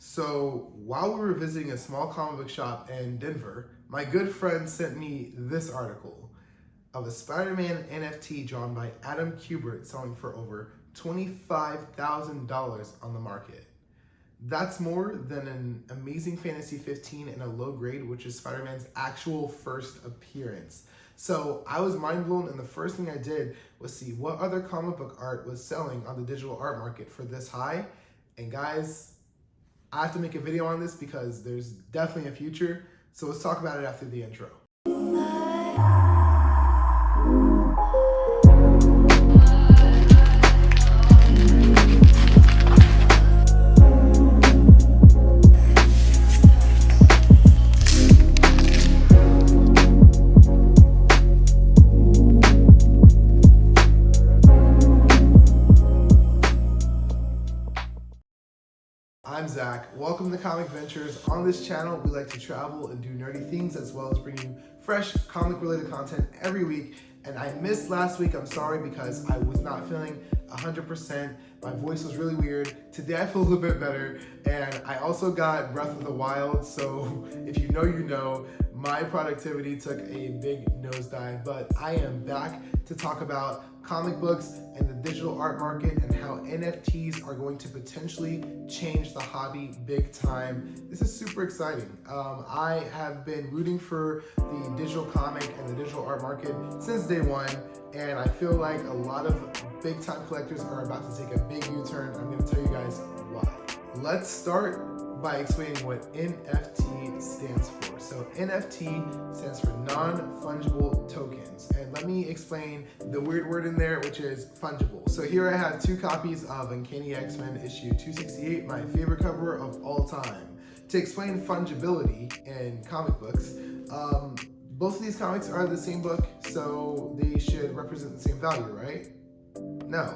So while we were visiting a small comic book shop in Denver, my good friend sent me this article of a Spider-Man NFT drawn by Adam Kubert selling for over $25,000 on the market. That's more than an Amazing Fantasy 15 in a low grade, which is Spider-Man's actual first appearance. So I was mind blown, and the first thing I did was see what other comic book art was selling on the digital art market for this high. And guys, I have to make a video on this because there's definitely a future. So let's talk about it after the intro. I'm Zach. Welcome to Comic Ventures. On this channel, we like to travel and do nerdy things as well as bring you fresh comic-related content every week. And I missed last week. I'm sorry because I was not feeling 100%. My voice was really weird. Today I feel a little bit better. And I also got Breath of the Wild. So if you know, my productivity took a big nosedive. But I am back to talk about comic books and the digital art market and how NFTs are going to potentially change the hobby big time. This is super exciting. I have been rooting for the digital comic and the digital art market since day one, and I feel like a lot of big time collectors are about to take a big U-turn. I'm going to tell you guys why. Let's start by explaining what NFT stands for. So NFT stands for non-fungible tokens. And let me explain the weird word in there, which is fungible. So here I have two copies of Uncanny X-Men issue 268, my favorite cover of all time. To explain fungibility in comic books, both of these comics are the same book, so they should represent the same value, right? No.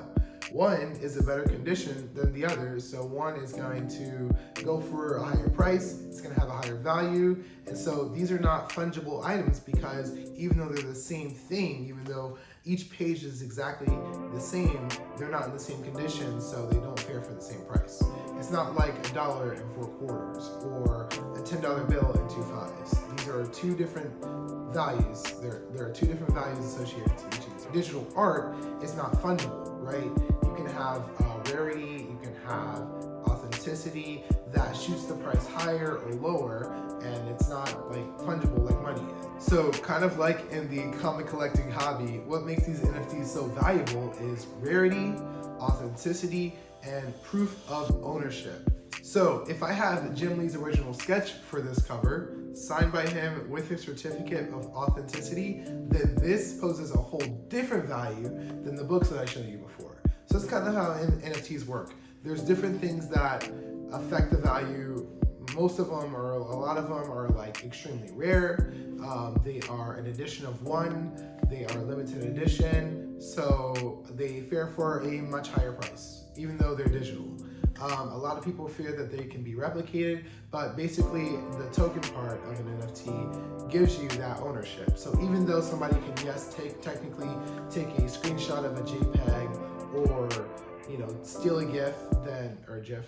One is a better condition than the other, so one is going to go for a higher price, it's going to have a higher value, and so these are not fungible items because even though they're the same thing, even though each page is exactly the same, they're not in the same condition, so they don't fare for the same price. It's not like $1 and 4 quarters or a $10 bill and 2 fives. These are two different values. There are two different values associated to each of these. Digital art is not fungible, right? You can have rarity, you can have authenticity that shoots the price higher or lower, and it's not like fungible like money is. So kind of like in the comic collecting hobby, what makes these NFTs so valuable is rarity, authenticity, and proof of ownership. So if I have Jim Lee's original sketch for this cover, signed by him with his certificate of authenticity, then this poses a whole different value than the books that I showed you before. So that's kind of how NFTs work. There's different things that affect the value. Most of them, or a lot of them, are like extremely rare. They are an edition of one. They are limited edition. So they fare for a much higher price, even though they're digital. A lot of people fear that they can be replicated, but basically the token part of an NFT gives you that ownership. So even though somebody can, yes, technically take a screenshot of a JPEG or, steal a GIF, or GIF,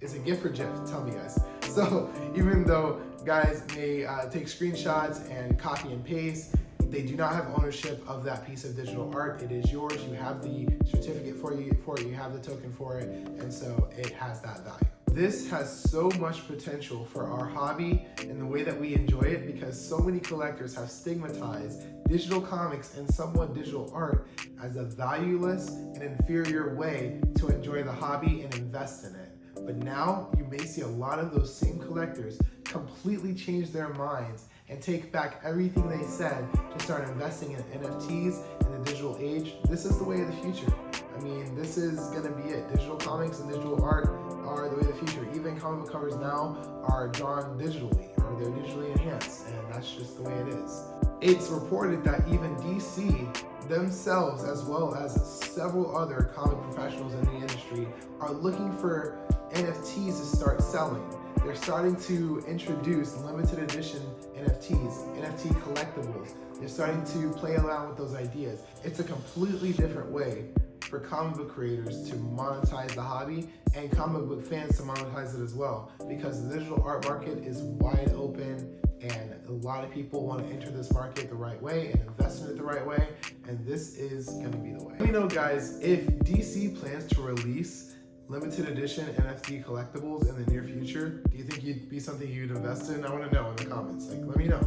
is it GIF or GIF? Tell me, guys. So even though guys may take screenshots and copy and paste, they do not have ownership of that piece of digital art. It is yours. You have the certificate for it. You have the token for it, and so it has that value. This has so much potential for our hobby and the way that we enjoy it, because so many collectors have stigmatized digital comics and somewhat digital art as a valueless and inferior way to enjoy the hobby and invest in it. But now you may see a lot of those same collectors completely change their minds and take back everything they said to start investing in NFTs in the digital age. This is the way of the future. I mean, this is gonna be it. Digital comics and digital art are the way of the future. Even comic book covers now are drawn digitally, or they're digitally enhanced, and that's just the way it is. It's reported that even DC themselves, as well as several other comic professionals in the industry, are looking for NFTs to start selling. They're starting to introduce limited edition NFTs, NFT collectibles. They're starting to play around with those ideas. It's a completely different way for comic book creators to monetize the hobby and comic book fans to monetize it as well, because the digital art market is wide open and a lot of people want to enter this market the right way and invest in it the right way, and this is going to be the way. Let me know, guys, if DC plans to release limited edition NFT collectibles in the near future. Do you think it'd be something you'd invest in? I want to know in the comments. Like, let me know.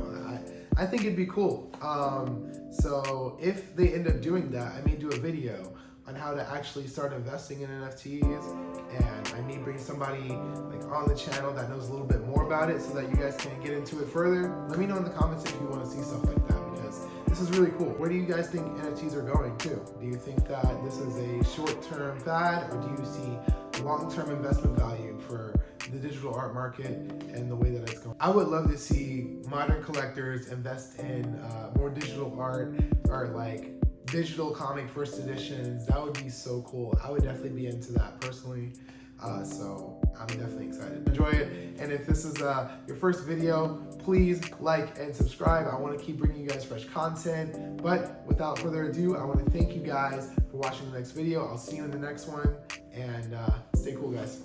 I think it'd be cool. So if they end up doing that, I may do a video on how to actually start investing in NFTs, and I may bring somebody like on the channel that knows a little bit more about it so that you guys can get into it further. Let me know in the comments if you want to see stuff like that, because this is really cool. Where do you guys think NFTs are going to? Do you think that this is a short-term fad, or do you see long-term investment value for the digital art market and the way that it's going? I would love to see modern collectors invest in more digital art, or like digital comic first editions. That would be so cool. I would definitely be into that personally. So I'm definitely excited. Enjoy it. And if this is your first video, please like and subscribe. I want to keep bringing you guys fresh content. But without further ado, I want to thank you guys for watching the next video. I'll see you in the next one. And stay cool, guys.